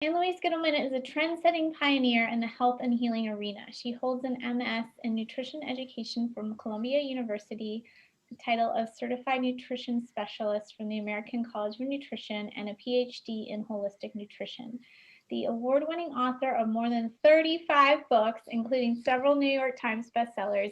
Louise Gittleman is a trend-setting pioneer in the health and healing arena. She holds an MS in nutrition education from Columbia University, the title of Certified Nutrition Specialist from the American College of Nutrition, and a PhD in holistic nutrition. The award-winning author of more than 35 books, including several New York Times bestsellers,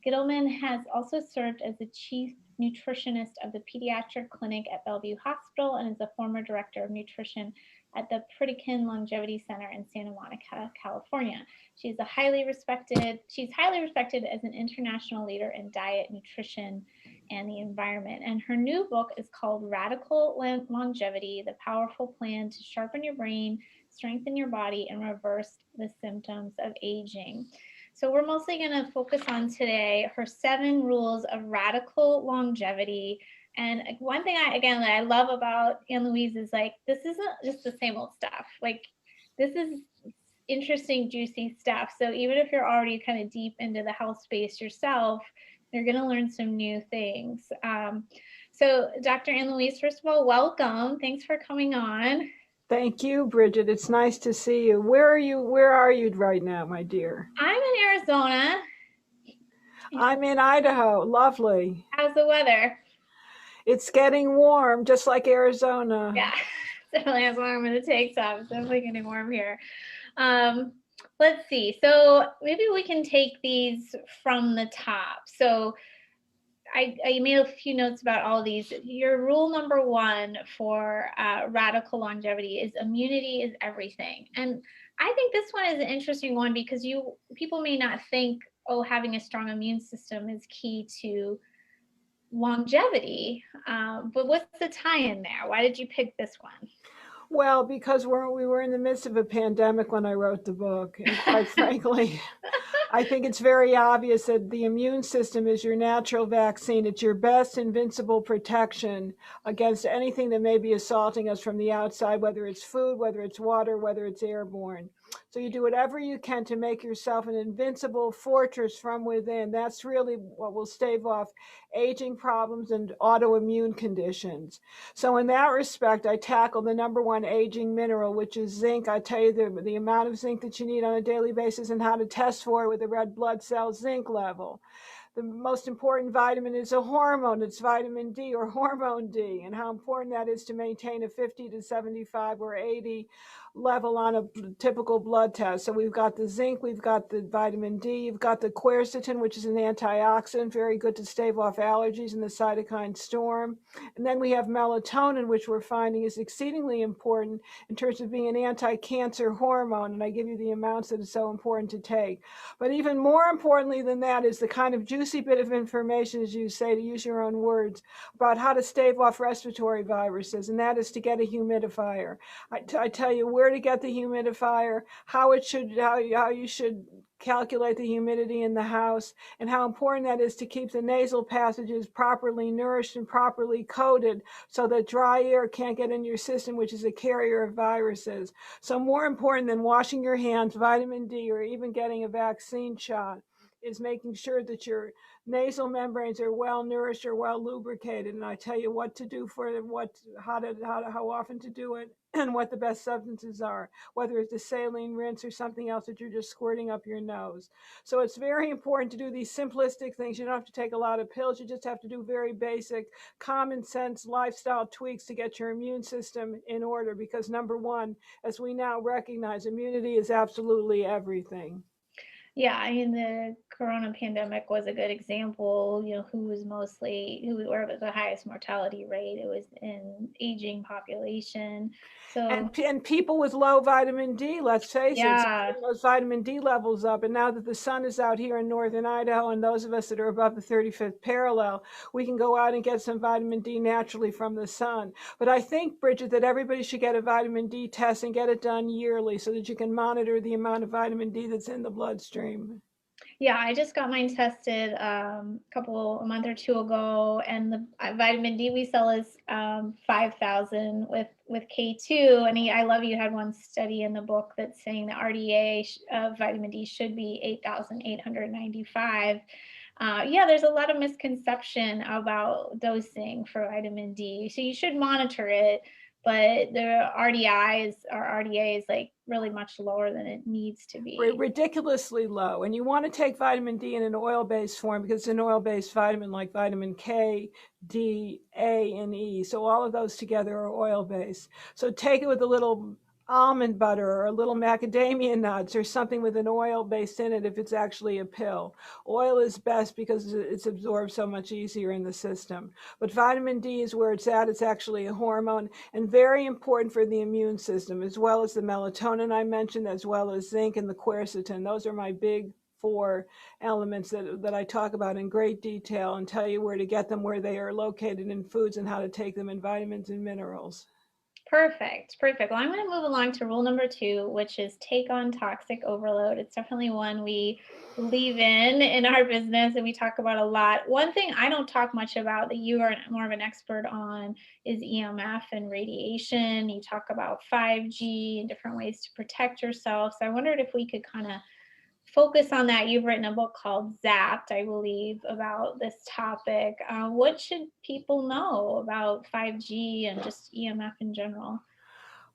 Gittleman has also served as the chief nutritionist of the pediatric clinic at Bellevue Hospital and is a former director of nutrition at the Ferritin Longevity Center in Santa Monica, California. She's highly respected as an international leader in diet, nutrition, and the environment. And her new book is called Radical Longevity, the powerful plan to sharpen your brain, strengthen your body, and reverse the symptoms of aging. So we're mostly going to focus on today her 7 rules of radical longevity. And one thing that I love about Ann Louise is like, this isn't just the same old stuff. Like, this is interesting, juicy stuff. So even if you're already kind of deep into the health space yourself, you're going to learn some new things. So Dr. Ann Louise, first of all, welcome. Thanks for coming on. Thank you, Bridget. It's nice to see you. Where are you right now, my dear? I'm in Arizona. I'm in Idaho. Lovely. How's the weather? It's getting warm, just like Arizona. Yeah, definitely has warm in the take some. It's definitely getting warm here. Let's see. So maybe we can take these from the top. So I made a few notes about all of these. Your rule number 1 for radical longevity is immunity is everything. And I think this one is an interesting one because people may not think, oh, having a strong immune system is key to longevity. But what's the tie-in there? Why did you pick this one? Well, because we were in the midst of a pandemic when I wrote the book. And quite frankly, I think it's very obvious that the immune system is your natural vaccine. It's your best invincible protection against anything that may be assaulting us from the outside, whether it's food, whether it's water, whether it's airborne. So you do whatever you can to make yourself an invincible fortress from within. That's really what will stave off aging problems and autoimmune conditions. So in that respect, I tackle the number 1 aging mineral, which is zinc. I tell you the amount of zinc that you need on a daily basis and how to test for it with the red blood cell zinc level. The most important vitamin is a hormone. It's vitamin D or hormone D, and how important that is to maintain a 50 to 75 or 80 level on a typical blood test. So we've got the zinc, we've got the vitamin D, you've got the quercetin, which is an antioxidant, very good to stave off allergies and the cytokine storm. And then we have melatonin, which we're finding is exceedingly important in terms of being an anti-cancer hormone. And I give you the amounts that is so important to take. But even more importantly than that is the kind of juicy bit of information, as you say, to use your own words, about how to stave off respiratory viruses, and that is to get a humidifier. I tell you where to get the humidifier, how you should calculate the humidity in the house, and how important that is to keep the nasal passages properly nourished and properly coated so that dry air can't get in your system, which is a carrier of viruses. So more important than washing your hands, vitamin D, or even getting a vaccine shot is making sure that your nasal membranes are well nourished or well lubricated. And I tell you what to do for them, how often to do it, and what the best substances are, whether it's a saline rinse or something else that you're just squirting up your nose. So it's very important to do these simplistic things. You don't have to take a lot of pills. You just have to do very basic, common sense lifestyle tweaks to get your immune system in order. Because number 1, as we now recognize, immunity is absolutely everything. Yeah, I mean, the corona pandemic was a good example, who was where was the highest mortality rate. It was in aging population. So And people with low vitamin D, let's face it, so yeah, getting those vitamin D levels up. And now that the sun is out here in northern Idaho, and those of us that are above the 35th parallel, we can go out and get some vitamin D naturally from the sun. But I think, Bridget, that everybody should get a vitamin D test and get it done yearly so that you can monitor the amount of vitamin D that's in the bloodstream. yeah, I just got mine tested a month or two ago, and the vitamin D we sell is 5,000 with K2. And I love you had one study in the book that's saying the RDA of vitamin D should be 8,895. Yeah, there's a lot of misconception about dosing for vitamin D, so you should monitor it. but the RDA is like really much lower than it needs to be. Ridiculously low. And you want to take vitamin D in an oil-based form because it's an oil-based vitamin like vitamin K, D, A, and E. So all of those together are oil-based. So take it with a little almond butter or a little macadamia nuts or something with an oil base in it if it's actually a pill. Oil is best because it's absorbed so much easier in the system. But vitamin D is where it's at. It's actually a hormone and very important for the immune system, as well as the melatonin I mentioned, as well as zinc and the quercetin. Those are my big 4 elements that I talk about in great detail and tell you where to get them, where they are located in foods, and how to take them in vitamins and minerals. Perfect. Well, I'm going to move along to rule number 2, which is take on toxic overload. It's definitely one we believe in our business and we talk about a lot. One thing I don't talk much about that you are more of an expert on is EMF and radiation. You talk about 5G and different ways to protect yourself. So I wondered if we could kind of focus on that. You've written a book called Zapped, I believe, about this topic. What should people know about 5G and just EMF in general?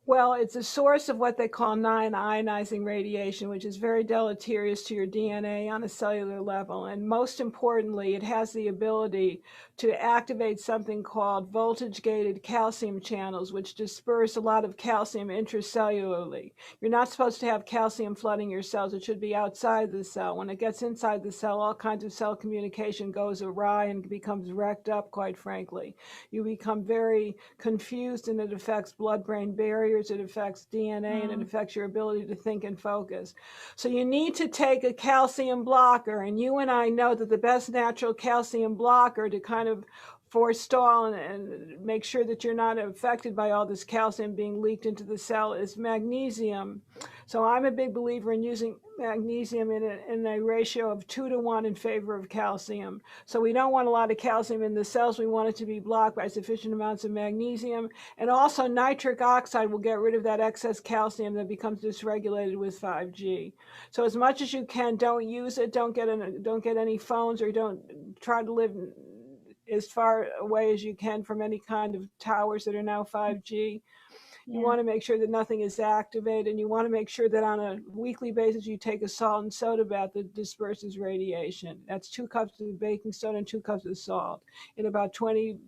Well, it's a source of what they call non-ionizing radiation, which is very deleterious to your DNA on a cellular level. And most importantly, it has the ability to activate something called voltage-gated calcium channels, which disperse a lot of calcium intracellularly. You're not supposed to have calcium flooding your cells. It should be outside the cell. When it gets inside the cell, all kinds of cell communication goes awry and becomes wrecked up, quite frankly. You become very confused, and it affects blood-brain barriers. It affects DNA, and it affects your ability to think and focus. So you need to take a calcium blocker, and you and I know that the best natural calcium blocker to kind of forestall and make sure that you're not affected by all this calcium being leaked into the cell is magnesium. So I'm a big believer in using magnesium in a ratio of 2 to 1 in favor of calcium. So we don't want a lot of calcium in the cells. We want it to be blocked by sufficient amounts of magnesium. And also nitric oxide will get rid of that excess calcium that becomes dysregulated with 5G. So as much as you can, don't use it. Don't get any phones, or don't try to live as far away as you can from any kind of towers that are now 5G. You want to make sure that nothing is activated, and you want to make sure that on a weekly basis you take a salt and soda bath that disperses radiation. That's 2 cups of baking soda and 2 cups of salt in about 20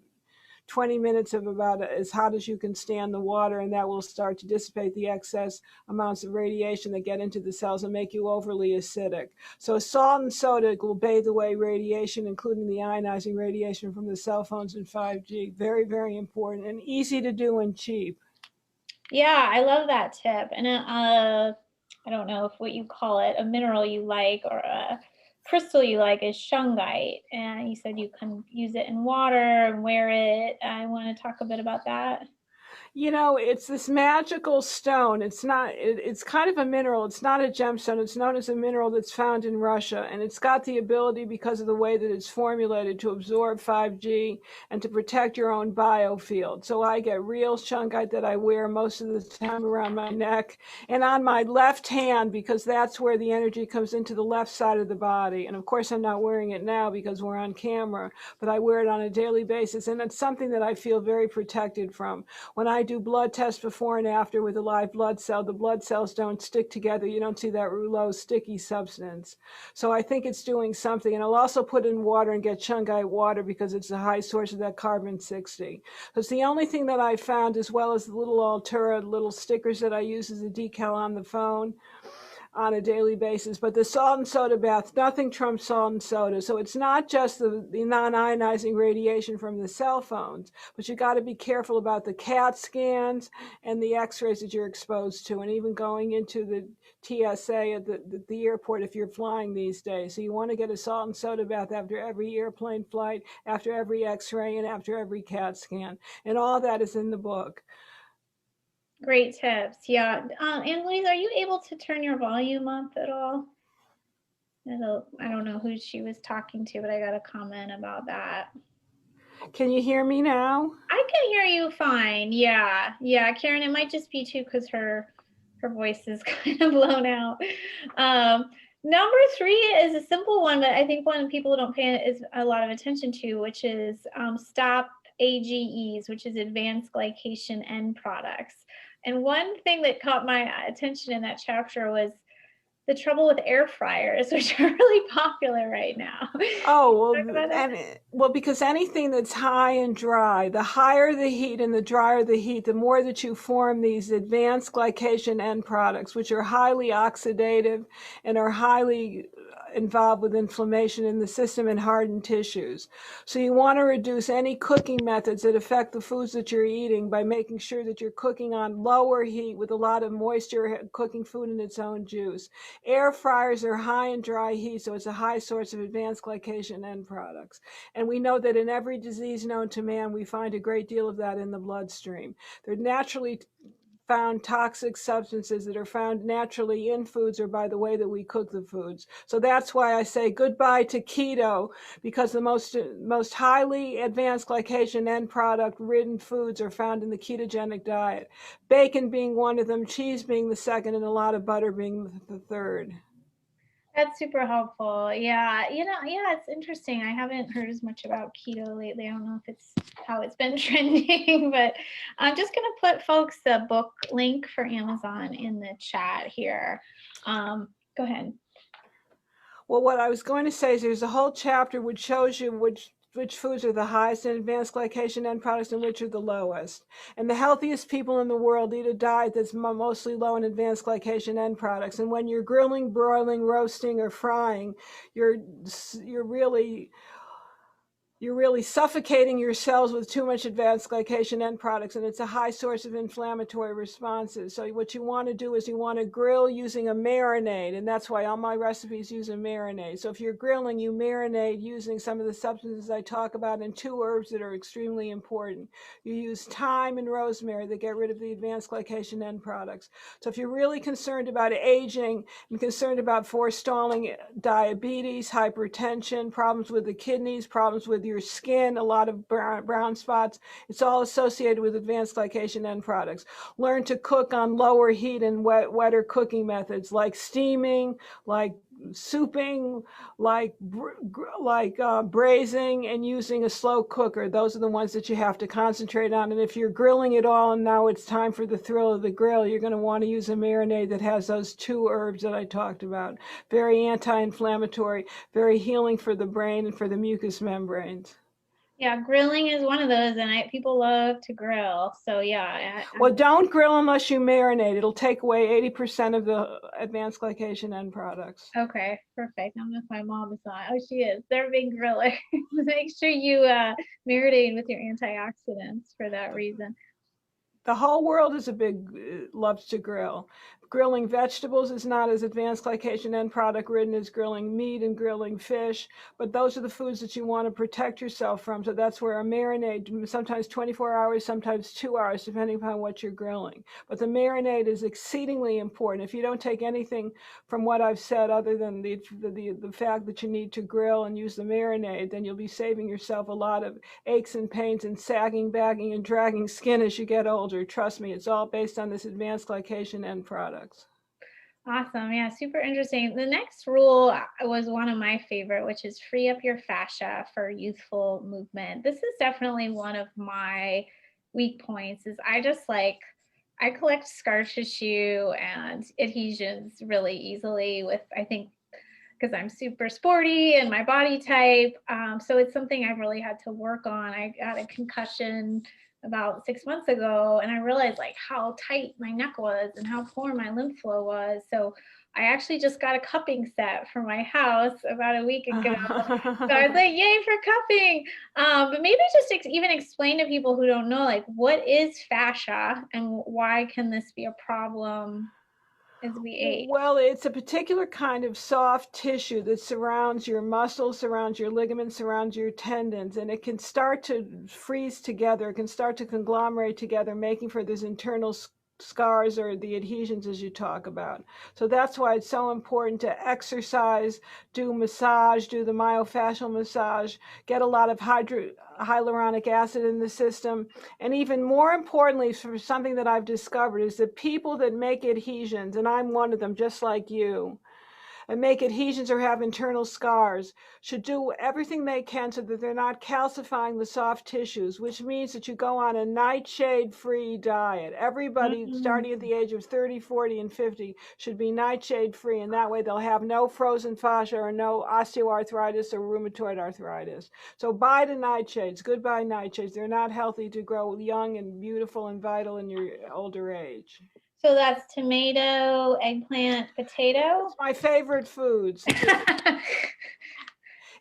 minutes of about as hot as you can stand the water, and that will start to dissipate the excess amounts of radiation that get into the cells and make you overly acidic. So salt and soda will bathe away radiation, including the ionizing radiation from the cell phones and 5G. Very, very important and easy to do and cheap. Yeah, I love that tip. And I don't know if what you call it, a mineral you like or a crystal you like is Shungite. And you said you can use it in water and wear it. I want to talk a bit about that. You know, it's this magical stone. It's kind of a mineral. It's not a gemstone. It's known as a mineral that's found in Russia. And it's got the ability, because of the way that it's formulated, to absorb 5G and to protect your own biofield. So I get real Shungite that I wear most of the time around my neck and on my left hand, because that's where the energy comes into the left side of the body. And of course, I'm not wearing it now because we're on camera, but I wear it on a daily basis. And it's something that I feel very protected from. When I do blood tests before and after with a live blood cell, the blood cells don't stick together. You don't see that rouleau sticky substance. So I think it's doing something. And I'll also put in water and get Shungite water because it's a high source of that carbon-60. That's the only thing that I found, as well as the little Altura, little stickers that I use as a decal on the phone on a daily basis. But the salt and soda bath, nothing trumps salt and soda. So it's not just the non-ionizing radiation from the cell phones, but you got to be careful about the CAT scans and the x-rays that you're exposed to, and even going into the TSA at the airport if you're flying these days. So you want to get a salt and soda bath after every airplane flight, after every x-ray, and after every CAT scan. And all that is in the book. Great tips. Yeah. And Louise, are you able to turn your volume up at all? I don't know who she was talking to, but I got a comment about that. Can you hear me now? I can hear you fine. Yeah. Yeah, Karen, it might just be too because her voice is kind of blown out. Number 3 is a simple one, but I think one people don't pay a lot of attention to, which is stop AGEs, which is advanced glycation end products. And one thing that caught my attention in that chapter was the trouble with air fryers, which are really popular right now. Oh, well, because anything that's high and dry, the higher the heat and the drier the heat, the more that you form these advanced glycation end products, which are highly oxidative and are highly involved with inflammation in the system and hardened tissues. So you want to reduce any cooking methods that affect the foods that you're eating by making sure that you're cooking on lower heat with a lot of moisture, cooking food in its own juice. Air fryers are high in dry heat, so it's a high source of advanced glycation end products. And we know that in every disease known to man, we find a great deal of that in the bloodstream. They're naturally found toxic substances that are found naturally in foods or by the way that we cook the foods. So that's why I say goodbye to keto, because the most highly advanced glycation end product ridden foods are found in the ketogenic diet. Bacon being one of them, cheese being the second, and a lot of butter being the third. That's super helpful. Yeah, yeah, it's interesting. I haven't heard as much about keto lately. I don't know if it's how it's been trending, but I'm just going to put folks the book link for Amazon in the chat here. Go ahead. Well, what I was going to say is there's a whole chapter which shows you which foods are the highest in advanced glycation end products and which are the lowest. And the healthiest people in the world eat a diet that's mostly low in advanced glycation end products. And when you're grilling, broiling, roasting, or frying, you're really suffocating your cells with too much advanced glycation end products, and it's a high source of inflammatory responses. So what you want to do is you want to grill using a marinade, and that's why all my recipes use a marinade. So if you're grilling, you marinate using some of the substances I talk about and 2 herbs that are extremely important. You use thyme and rosemary that get rid of the advanced glycation end products. So if you're really concerned about aging and concerned about forestalling diabetes, hypertension, problems with the kidneys, problems with your skin, a lot of brown spots, it's all associated with advanced glycation end products. Learn to cook on lower heat and wetter cooking methods like steaming, like souping, like braising, and using a slow cooker. Those are the ones that you have to concentrate on. And if you're grilling it all and now it's time for the thrill of the grill, you're going to want to use a marinade that has those 2 herbs that I talked about. Very anti-inflammatory, very healing for the brain and for the mucous membranes. Yeah, grilling is one of those, and people love to grill. So yeah. Well, don't grill unless you marinate. It'll take away 80% of the advanced glycation end products. Okay, perfect. I don't know if my mom is on. Oh, she is. They're a big griller. Make sure you marinate with your antioxidants for that reason. The whole world is loves to grill. Grilling vegetables is not as advanced glycation end product ridden as grilling meat and grilling fish, but those are the foods that you want to protect yourself from. So that's where a marinade, sometimes 24 hours, sometimes 2 hours, depending upon what you're grilling. But the marinade is exceedingly important. If you don't take anything from what I've said other than the fact that you need to grill and use the marinade, then you'll be saving yourself a lot of aches and pains and sagging, bagging, and dragging skin as you get older. Trust me, it's all based on this advanced glycation end products. Awesome. Yeah, super interesting. The next rule was one of my favorite, which is free up your fascia for youthful movement. This is definitely one of my weak points. Is I collect scar tissue and adhesions really easily with, I think, because I'm super sporty and my body type. So it's something I've really had to work on. I got a concussion about 6 months ago, and I realized like how tight my neck was and how poor my lymph flow was. So I actually just got a cupping set for my house about a week ago. So I was like, yay for cupping. But maybe just even explain to people who don't know, like, what is fascia and why can this be a problem as we age? Well, it's a particular kind of soft tissue that surrounds your muscles, surrounds your ligaments, surrounds your tendons, and it can start to freeze together. It can start to conglomerate together, making for these internal scars or the adhesions as you talk about. So that's why it's so important to exercise, do massage, do the myofascial massage, get a lot of hyaluronic acid in the system. And even more importantly, for something that I've discovered is that people that make adhesions, and I'm one of them just like you, and make adhesions or have internal scars. Should do everything they can so that they're not calcifying the soft tissues, which means that you go on a nightshade-free diet. Everybody starting at the age of 30, 40, and 50 should be nightshade-free, and that way they'll have no frozen fascia or no osteoarthritis or rheumatoid arthritis. So bye to nightshades. Goodbye nightshades. They're not healthy to grow young and beautiful and vital in your older age. So that's tomato, eggplant, potato? It's my favorite foods.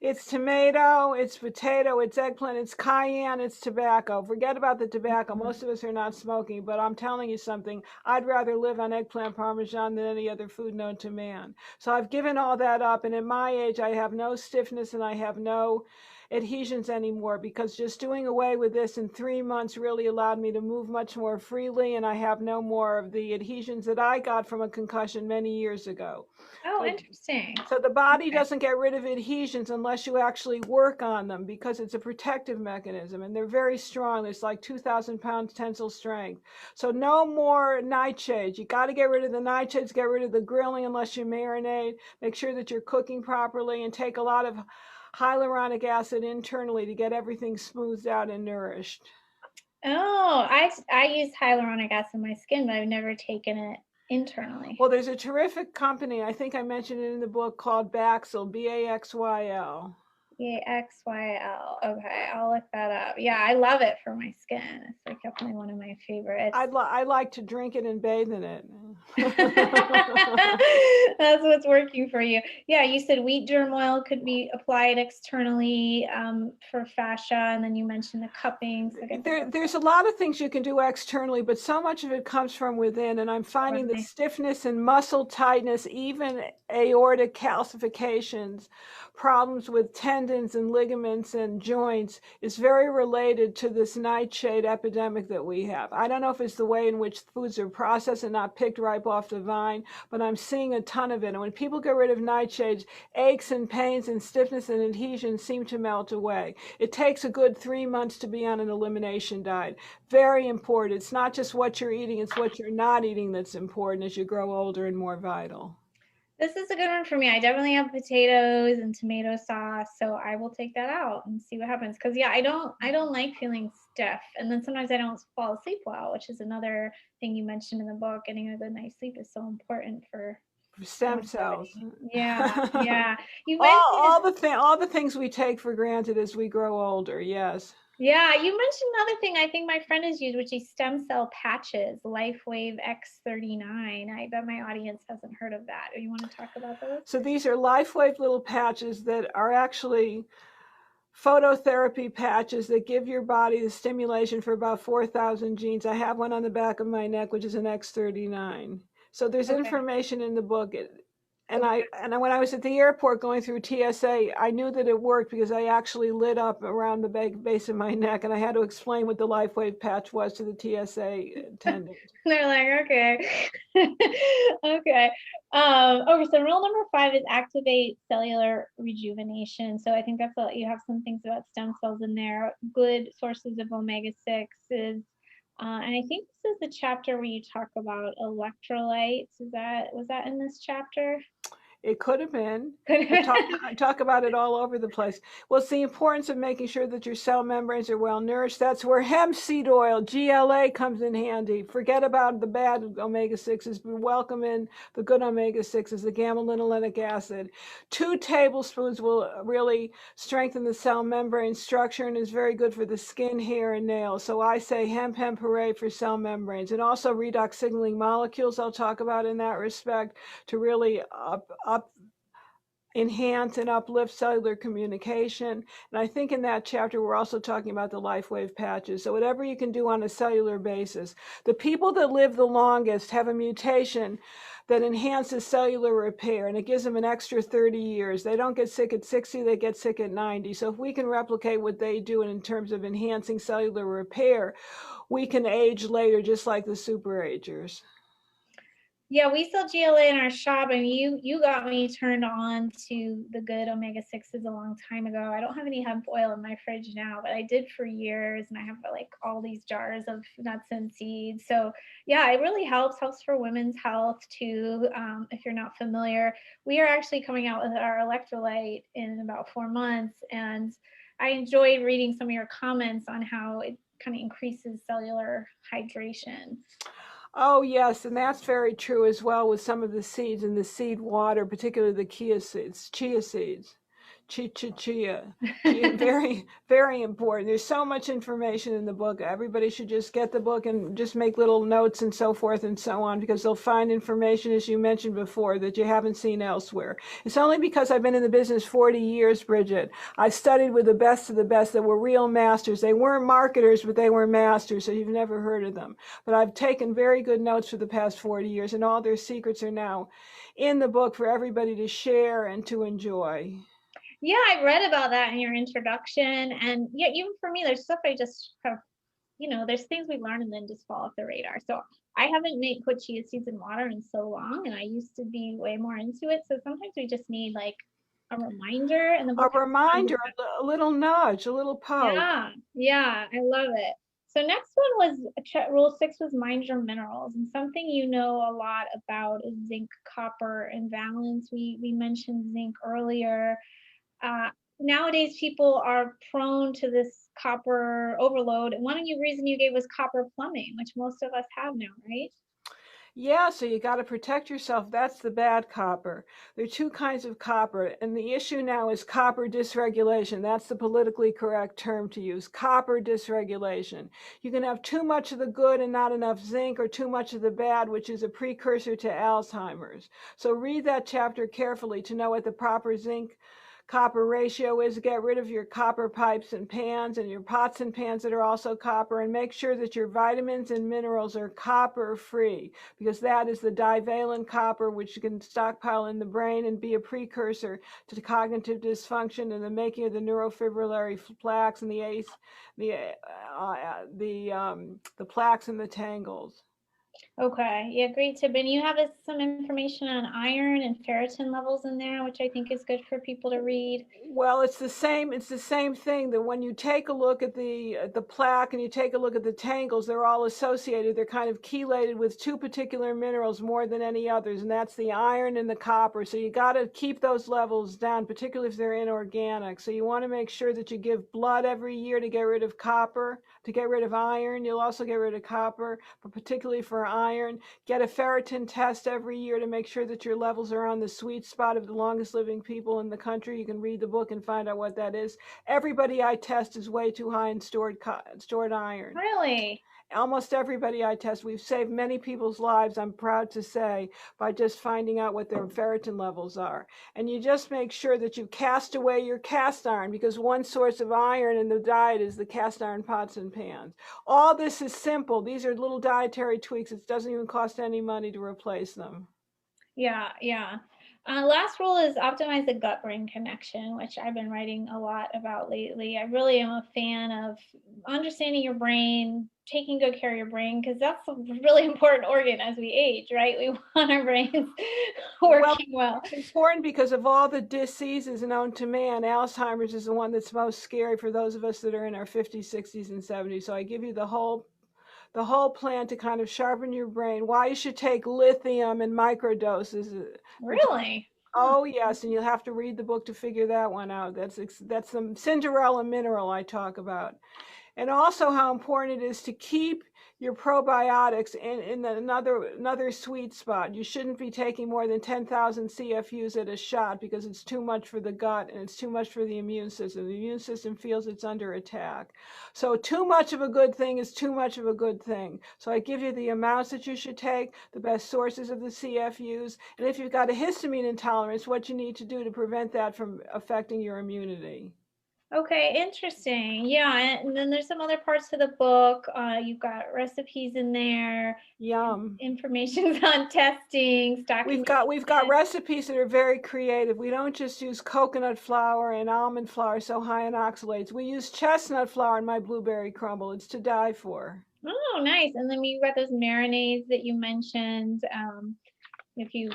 It's tomato, it's potato, it's eggplant, it's cayenne, it's tobacco. Forget about the tobacco. Most of us are not smoking, but I'm telling you something. I'd rather live on eggplant parmesan than any other food known to man. So I've given all that up, and at my age, I have no stiffness and I have no adhesions anymore, because just doing away with this in 3 months really allowed me to move much more freely, and I have no more of the adhesions that I got from a concussion many years ago. Oh, interesting. So the body doesn't get rid of adhesions unless you actually work on them, because it's a protective mechanism, and they're very strong. It's like 2,000 pounds tensile strength. So no more nightshades. You got to get rid of the nightshades, get rid of the grilling unless you marinate, make sure that you're cooking properly, and take a lot of hyaluronic acid internally to get everything smoothed out and nourished. Oh, I use hyaluronic acid in my skin, but I've never taken it internally. Well, there's a terrific company, I think I mentioned it in the book, called Baxyl, Baxyl. Baxyl. Okay, I'll look that up. Yeah, I love it for my skin. It's like definitely one of my favorites. I like to drink it and bathe in it. That's what's working for you. Yeah, you said wheat germ oil could be applied externally for fascia, and then you mentioned the cupping. So there's a lot of things you can do externally, but so much of it comes from within, and I'm finding the stiffness and muscle tightness, even aortic calcifications, problems with tendons and ligaments and joints, is very related to this nightshade epidemic that we have. I don't know if it's the way in which foods are processed and not picked ripe off the vine, but I'm seeing a ton of it. And when people get rid of nightshades, aches and pains and stiffness and adhesions seem to melt away. It takes a good 3 months to be on an elimination diet. Very important. It's not just what you're eating, it's what you're not eating that's important as you grow older and more vital. This is a good one for me. I definitely have potatoes and tomato sauce, so I will take that out and see what happens. Because yeah, I don't like feeling stiff, and then sometimes I don't fall asleep well, which is another thing you mentioned in the book. Getting a good night's sleep is so important for stem cells. Yeah, yeah. You mentioned all the things we take for granted as we grow older. Yes. Yeah, you mentioned another thing I think my friend has used, which is stem cell patches, LifeWave X39. I bet my audience hasn't heard of that. You want to talk about those? So these are LifeWave little patches that are actually phototherapy patches that give your body the stimulation for about 4,000 genes. I have one on the back of my neck, which is an X39. So there's information in the book. And when I was at the airport going through TSA, I knew that it worked because I actually lit up around the base of my neck, and I had to explain what the LifeWave patch was to the TSA attendant. They're like, okay. Okay. So rule number 5 is activate cellular rejuvenation. So I think that's you have some things about stem cells in there, good sources of omega-6s. And I think this is the chapter where you talk about electrolytes. Was that in this chapter? It could have been. I talk about it all over the place. Well, it's the importance of making sure that your cell membranes are well nourished. That's where hemp seed oil, GLA, comes in handy. Forget about the bad omega-6s, but welcome in the good omega-6s, the gamma-linolenic acid. 2 tablespoons will really strengthen the cell membrane structure and is very good for the skin, hair, and nails. So I say hemp, hooray for cell membranes. And also redox signaling molecules I'll talk about in that respect to really enhance and uplift cellular communication. And I think in that chapter, we're also talking about the LifeWave patches. So whatever you can do on a cellular basis. The people that live the longest have a mutation that enhances cellular repair, and it gives them an extra 30 years. They don't get sick at 60, they get sick at 90. So if we can replicate what they do in terms of enhancing cellular repair, we can age later just like the super agers. Yeah, we sell GLA in our shop, and you got me turned on to the good omega-6s a long time ago. I don't have any hemp oil in my fridge now, but I did for years, and I have like all these jars of nuts and seeds. So yeah, it really helps for women's health too. If you're not familiar, we are actually coming out with our electrolyte in about 4 months, and I enjoyed reading some of your comments on how it kind of increases cellular hydration. Oh, yes, and that's very true as well with some of the seeds in the seed water, particularly the chia seeds, chia seeds. Chia. Very, very important. There's so much information in the book. Everybody should just get the book and just make little notes and so forth and so on, because they'll find information, as you mentioned before, that you haven't seen elsewhere. It's only because I've been in the business 40 years, Bridgit. I studied with the best of the best that were real masters. They weren't marketers, but they were masters, so you've never heard of them. But I've taken very good notes for the past 40 years, and all their secrets are now in the book for everybody to share and to enjoy. Yeah, I read about that in your introduction. And yeah, even for me, there's stuff I just have, there's things we learn and then just fall off the radar. So I haven't made put chia seeds in water in so long, and I used to be way more into it. So sometimes we just need like a reminder, and the A book has tons reminder, of that. a little nudge, a little poke. Yeah, I love it. So next one was rule 6 was mind your minerals, and something you know a lot about is zinc, copper, and valence. We mentioned zinc earlier. uh, Nowadays people are prone to this copper overload. And one of the reason you gave was copper plumbing, which most of us have now, right? Yeah, so you got to protect yourself. That's the bad copper. There are two kinds of copper, and the issue now is copper dysregulation. That's the politically correct term to use. Copper dysregulation. You can have too much of the good and not enough zinc, or too much of the bad, which is a precursor to Alzheimer's. So read that chapter carefully to know what the proper zinc copper ratio is. Get rid of your copper pipes and pans and your pots and pans that are also copper, and make sure that your vitamins and minerals are copper free, because that is the divalent copper, which you can stockpile in the brain and be a precursor to cognitive dysfunction and the making of the neurofibrillary plaques and the plaques and the tangles. Okay, yeah, great tip. And you have some information on iron and ferritin levels in there, which I think is good for people to read. Well, it's the same. It's the same thing. That when you take a look at the plaque and you take a look at the tangles, they're all associated. They're kind of chelated with two particular minerals more than any others, and that's the iron and the copper. So you got to keep those levels down, particularly if they're inorganic. So you want to make sure that you give blood every year to get rid of copper, to get rid of iron. You'll also get rid of copper, but particularly for iron. Get a ferritin test every year to make sure that your levels are on the sweet spot of the longest living people in the country. You can read the book and find out what that is. Everybody I test is way too high in stored iron. Really? Almost everybody I test. We've saved many people's lives, I'm proud to say, by just finding out what their ferritin levels are. And you just make sure that you cast away your cast iron, because one source of iron in the diet is the cast iron pots and pans. All this is simple. These are little dietary tweaks. It doesn't even cost any money to replace them. Yeah. Last rule is optimize the gut-brain connection, which I've been writing a lot about lately. I really am a fan of understanding your brain, taking good care of your brain, because that's a really important organ as we age, right? We want our brains working well. It's important because of all the diseases known to man, Alzheimer's is the one that's most scary for those of us that are in our 50s, 60s, and 70s. So I give you the whole plan to kind of sharpen your brain. Why you should take lithium in microdoses. Really? Oh yes, and you'll have to read the book to figure that one out. That's the Cinderella mineral I talk about. And also how important it is to keep your probiotics in another sweet spot. You shouldn't be taking more than 10,000 CFUs at a shot, because it's too much for the gut and it's too much for the immune system. The immune system feels it's under attack. So too much of a good thing is too much of a good thing. So I give you the amounts that you should take, the best sources of the CFUs, and if you've got a histamine intolerance, what you need to do to prevent that from affecting your immunity. Okay, interesting. Yeah, and then there's some other parts of the book. You've got recipes in there, Yum. information on testing, stocking. We've got recipes that are very creative. We don't just use coconut flour and almond flour so high in oxalates. We use chestnut flour in my blueberry crumble. It's to die for. Oh, nice. And then we've got those marinades that you mentioned. if you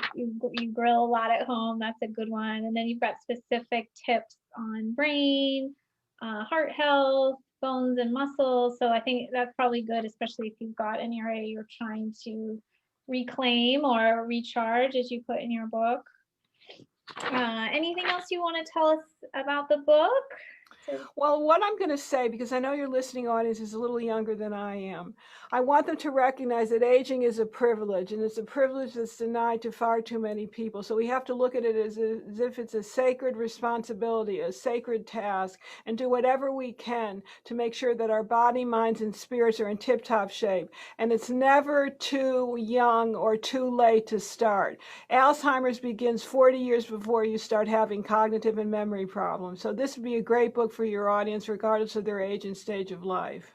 grill a lot at home, that's a good one. And then you've got specific tips on brain, heart health, bones and muscles. So I think that's probably good, especially if you've got an area you're trying to reclaim or recharge, as you put in your book. Anything else you want to tell us about the book? Well, what I'm going to say, because I know your listening audience is a little younger than I am, I want them to recognize that aging is a privilege, and it's a privilege that's denied to far too many people. So we have to look at it as if it's a sacred responsibility, a sacred task, and do whatever we can to make sure that our body, minds, and spirits are in tip-top shape. And it's never too young or too late to start. Alzheimer's begins 40 years before you start having cognitive and memory problems. So this would be a great book for your audience, regardless of their age and stage of life.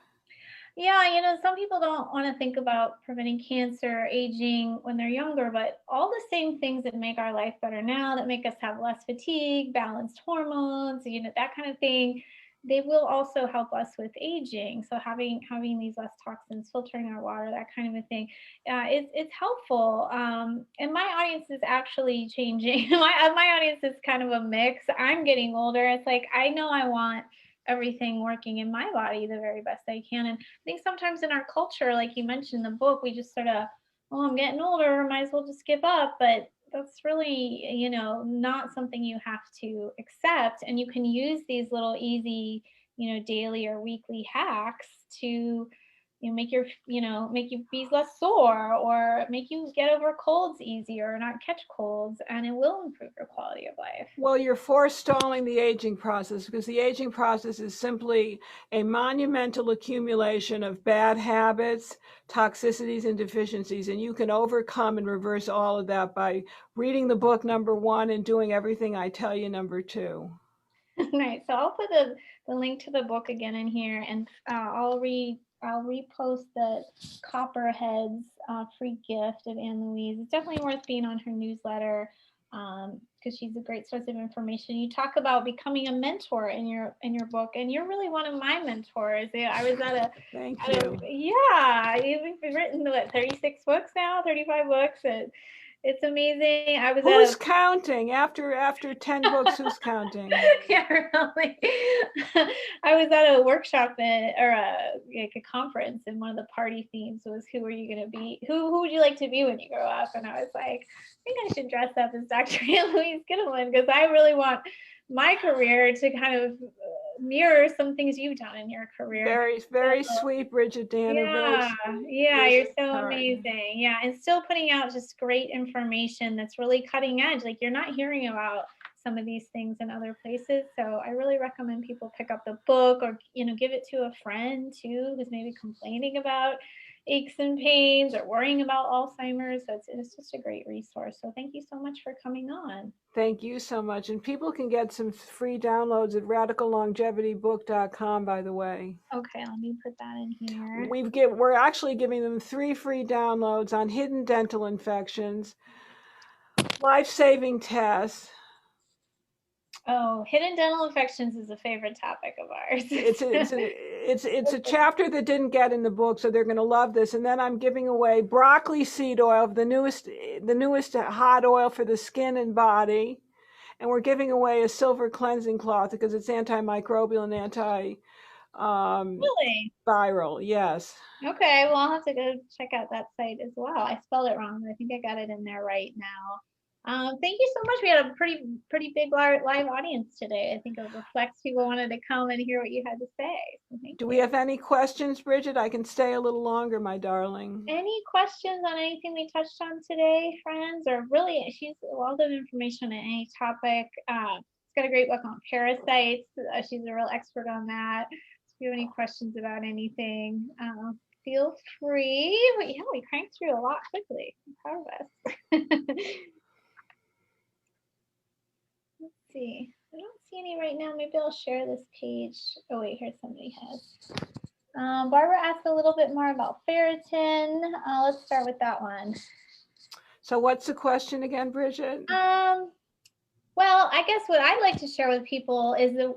Yeah, some people don't want to think about preventing cancer, aging when they're younger, but all the same things that make our life better now, that make us have less fatigue, balanced hormones, that kind of thing, they will also help us with aging. So having these less toxins, filtering our water, that kind of a thing, it's helpful. And my audience is actually changing. My audience is kind of a mix. I'm getting older. It's like, I know I want everything working in my body the very best I can. And I think sometimes in our culture, like you mentioned in the book, we just sort of, oh, I'm getting older, might as well just give up. But that's really, not something you have to accept. And you can use these little easy, daily or weekly hacks to make you be less sore, or make you get over colds easier, or not catch colds, and it will improve your quality of life. Well, you're forestalling the aging process, because the aging process is simply a monumental accumulation of bad habits, toxicities, and deficiencies, and you can overcome and reverse all of that by reading the book number 1 and doing everything I tell you number 2. Right. So I'll put the link to the book again in here, and I'll repost the Copperheads free gift of Anne Louise. It's definitely worth being on her newsletter, because she's a great source of information. You talk about becoming a mentor in your book, and you're really one of my mentors. I was at a Thank you. Yeah, you've written 36 books now, 35 books, and it's amazing. Who's counting? After 10 books, who's counting? Yeah, really. I was at a workshop or a conference, and one of the party themes was, who are you going to be? Who would you like to be when you grow up? And I was like, I think I should dress up as Dr. Louise Gittleman, because I really want my career to kind of mirror some things you've done in your career. Very, very sweet, Bridgit Danner. Yeah, you're so amazing. Yeah, and still putting out just great information that's really cutting edge. Like, you're not hearing about some of these things in other places. So I really recommend people pick up the book, or give it to a friend too, who's maybe complaining about aches and pains or worrying about Alzheimer's. So it's just a great resource. So thank you so much for coming on. Thank you so much. And people can get some free downloads at radicallongevitybook.com, by the way. Okay, let me put that in here. We're actually giving them 3 free downloads on hidden dental infections, life-saving tests. Oh, hidden dental infections is a favorite topic of ours. It's a chapter that didn't get in the book, so they're going to love this. And then I'm giving away broccoli seed oil, the newest hot oil for the skin and body. And we're giving away a silver cleansing cloth, because it's antimicrobial and Really? viral. Yes. Okay, well, I'll have to go check out that site as well. I spelled it wrong, but I think I got it in there right now. Thank you so much. We had a pretty big live audience today. I think it reflects people wanted to come and hear what you had to say. So do we have any questions, Bridgit? I can stay a little longer, my darling. Any questions on anything we touched on today, friends? Or really, she's a wealth of information on any topic. She's got a great book on parasites. She's a real expert on that. If you have any questions about anything, feel free. But yeah, we cranked through a lot quickly. I'm proud of us. Let's see. I don't see any right now. Maybe I'll share this page. Oh wait, here somebody has. Barbara asked a little bit more about ferritin. Let's start with that one. So what's the question again, Bridgit? Well, I guess what I'd like to share with people is the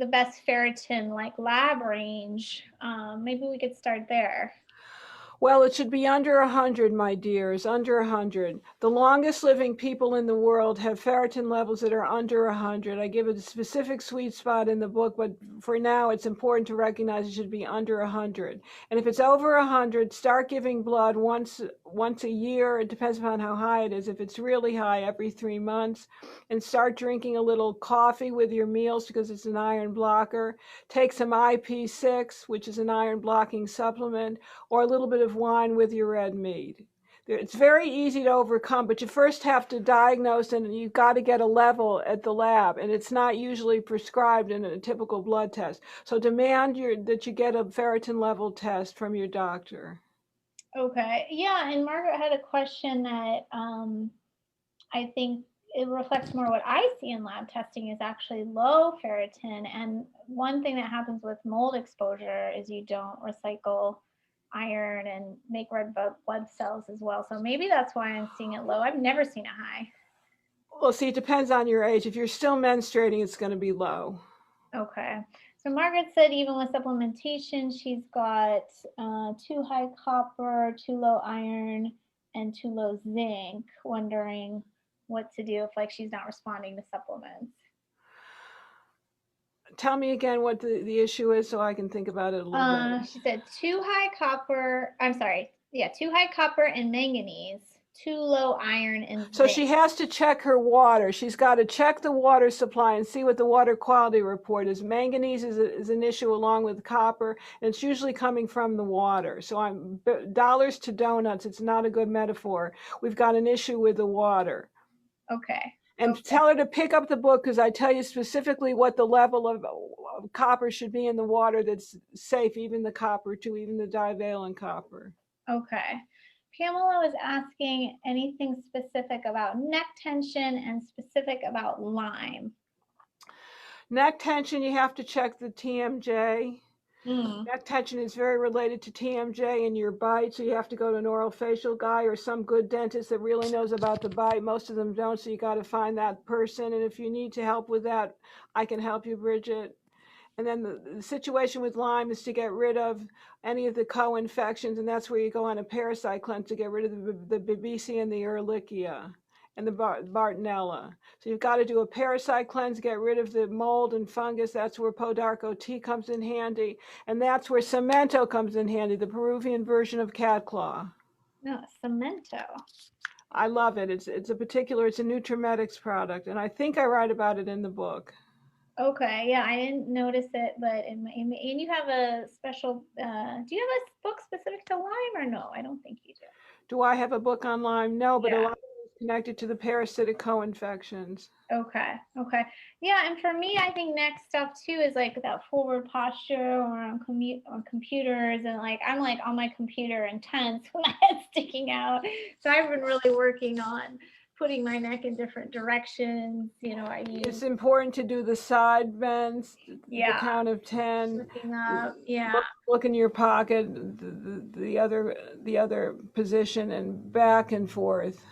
best ferritin, like lab range. Maybe we could start there. Well, it should be under 100, my dears, under 100. The longest living people in the world have ferritin levels that are under 100. I give it a specific sweet spot in the book, but for now it's important to recognize it should be under 100. And if it's over 100, start giving blood once a year. It depends upon how high it is. If it's really high, every 3 months. And start drinking a little coffee with your meals because it's an iron blocker. Take some IP6, which is an iron blocking supplement, or a little bit of wine with your red meat. It's very easy to overcome, but you first have to diagnose, and you've got to get a level at the lab, and it's not usually prescribed in a typical blood test. So demand that you get a ferritin level test from your doctor. Okay. Yeah, and Margaret had a question that I think it reflects more what I see in lab testing is actually low ferritin. And one thing that happens with mold exposure is you don't recycle iron and make red blood cells as well. So maybe that's why I'm seeing it low. I've never seen it high. Well, see, it depends on your age. If you're still menstruating, it's going to be low. Okay. So Margaret said even with supplementation, she's got too high copper, too low iron, and too low zinc, wondering what to do if like she's not responding to supplements. Tell me again what the issue is so I can think about it a little bit. She said too high copper. I'm sorry. Yeah, too high copper and manganese, too low iron and So zinc. she has to check her water. She's got to check the water supply and see what the water quality report is. Manganese is an issue along with copper, and it's usually coming from the water. So I'm dollars to donuts. It's not a good metaphor. We've got an issue with the water. Okay. And okay. Tell her to pick up the book because I tell you specifically what the level of copper should be in the water that's safe, even the copper to even the divalent copper. Okay. Pamela was asking anything specific about neck tension and specific about Lyme. Neck tension, you have to check the TMJ. Neck tension is very related to TMJ and your bite, so you have to go to an orofacial guy or some good dentist that really knows about the bite. Most of them don't, so you got to find that person. And if you need to help with that, I can help you, Bridgit. And then the situation with Lyme is to get rid of any of the co-infections, and that's where you go on a parasite cleanse to get rid of the Babesia and the Ehrlichia and the Bartonella. So you've got to do a parasite cleanse, get rid of the mold and fungus. That's where Podarco tea comes in handy. And that's where Cemento comes in handy, the Peruvian version of cat claw. No, Cemento. I love it. It's a Nutrimetics product, and I think I write about it in the book. Okay, yeah, I didn't notice it, but and you have a special, do you have a book specific to Lyme or no? I don't think you do. Do I have a book on Lyme? No, but Yeah. a lot of it is connected to the parasitic co-infections. Okay, okay. Yeah, and for me, I think next stuff too is like that forward posture or on computers, and like I'm like on my computer and tense when my head's sticking out. So I've been really working on putting my neck in different directions. You know, It's important to do the side bends, the count of 10. Looking up, yeah. Look in your pocket, the other position, and back and forth.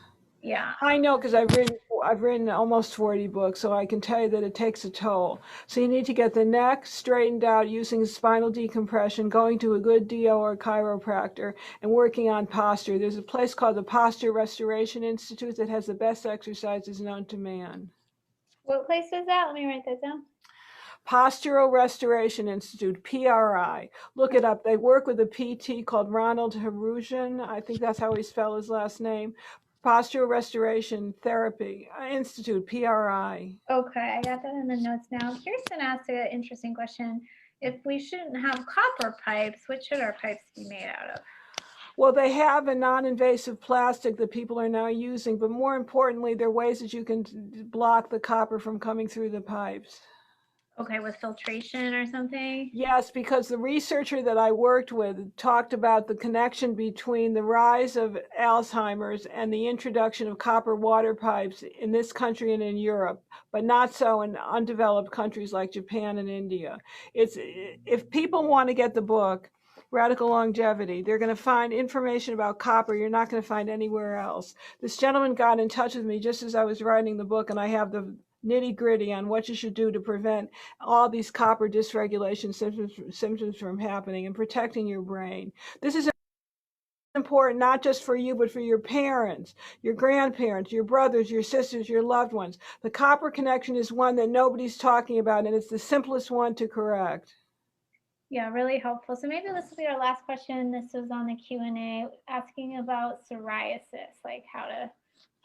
Yeah. I know because I've written almost 40 books, so I can tell you that it takes a toll. So you need to get the neck straightened out using spinal decompression, going to a good DO or chiropractor, and working on posture. There's a place called the Posture Restoration Institute that has the best exercises known to man. What place is that? Let me write that down. Postural Restoration Institute, PRI. Look it up. They work with a PT called Ronald Harusian. I think that's how he spells his last name. Postural Restoration Therapy Institute, PRI. Okay, I got that in the notes now. Kirsten asked an interesting question. If we shouldn't have copper pipes, what should our pipes be made out of? Well, they have a non-invasive plastic that people are now using, but more importantly, there are ways that you can block the copper from coming through the pipes. Okay, with filtration or something? Yes, because the researcher that I worked with talked about the connection between the rise of Alzheimer's and the introduction of copper water pipes in this country and in Europe, but not so in undeveloped countries like Japan and India. If people want to get the book, Radical Longevity, they're going to find information about copper you're not going to find anywhere else. This gentleman got in touch with me just as I was writing the book, and I have the nitty-gritty on what you should do to prevent all these copper dysregulation symptoms from happening and protecting your brain. This is important not just for you, but for your parents, your grandparents, your brothers, your sisters, your loved ones. The copper connection is one that nobody's talking about, and it's the simplest one to correct. Yeah, really helpful. So maybe this will be our last question. This was on the Q&A asking about psoriasis, like how to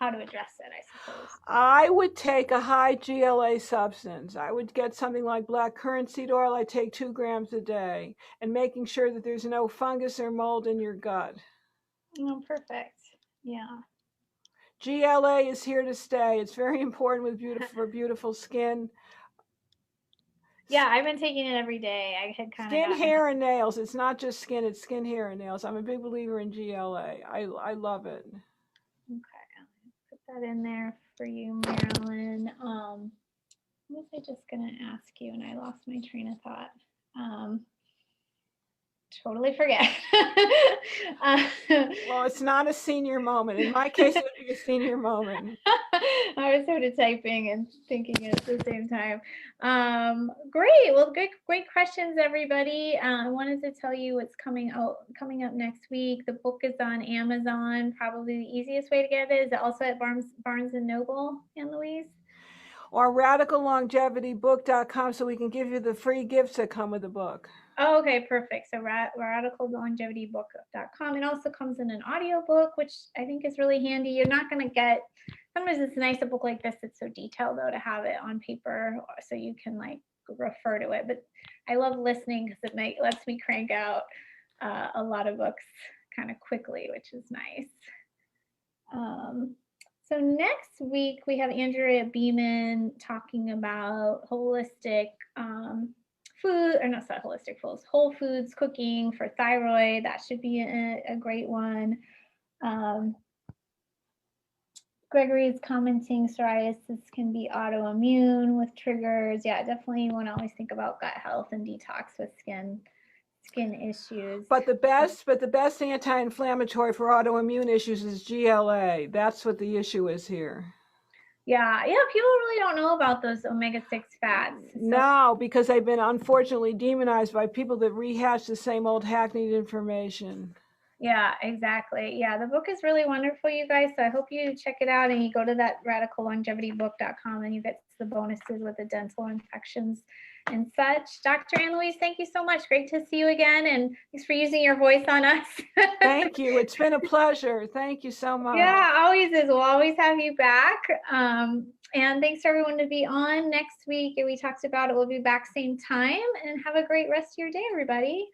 address it, I suppose. I would take a high GLA substance. I would get something like black currant seed oil. I take 2 grams a day, and making sure that there's no fungus or mold in your gut. Oh, perfect. Yeah. GLA is here to stay. It's very important for beautiful skin. Yeah, I've been taking it every day. I had kind of Skin, hair, and nails. It's not just skin, it's skin, hair, and nails. I'm a big believer in GLA. I love it. Okay, put that in there for you, Marilyn. What was I just gonna ask you and I lost my train of thought? Totally forget. Well, it's not a senior moment. In my case, it would be a senior moment. I was sort of typing and thinking at the same time. Great. Well, great questions, everybody. I wanted to tell you what's coming up next week. The book is on Amazon. Probably the easiest way to get it is also at Barnes and Noble, Anne Louise. Or radicallongevitybook.com so we can give you the free gifts that come with the book. Oh, okay, perfect. So radicallongevitybook.com. It also comes in an audio book, which I think is really handy. You're not going to get, sometimes it's nice a book like this. It's so detailed though to have it on paper so you can like refer to it. But I love listening because it lets me crank out a lot of books kind of quickly, which is nice. So next week we have Andrea Beeman talking about holistic food, or not holistic foods, whole foods cooking for thyroid. That should be a great one. Gregory is commenting psoriasis can be autoimmune with triggers. Yeah, definitely you want to always think about gut health and detox with skin issues. But the best anti-inflammatory for autoimmune issues is GLA. That's what the issue is here. Yeah, people really don't know about those omega-6 fats. No, because they've been unfortunately demonized by people that rehash the same old hackneyed information. Yeah, exactly. Yeah, the book is really wonderful, you guys. So I hope you check it out and you go to that radicallongevitybook.com and you get the bonuses with the dental infections and such. Dr. Anne Louise, thank you so much. Great to see you again. And thanks for using your voice on us. Thank you. It's been a pleasure. Thank you so much. Yeah, always is. We'll always have you back. And thanks to everyone to be on next week. We talked about it. We'll be back same time and have a great rest of your day, everybody.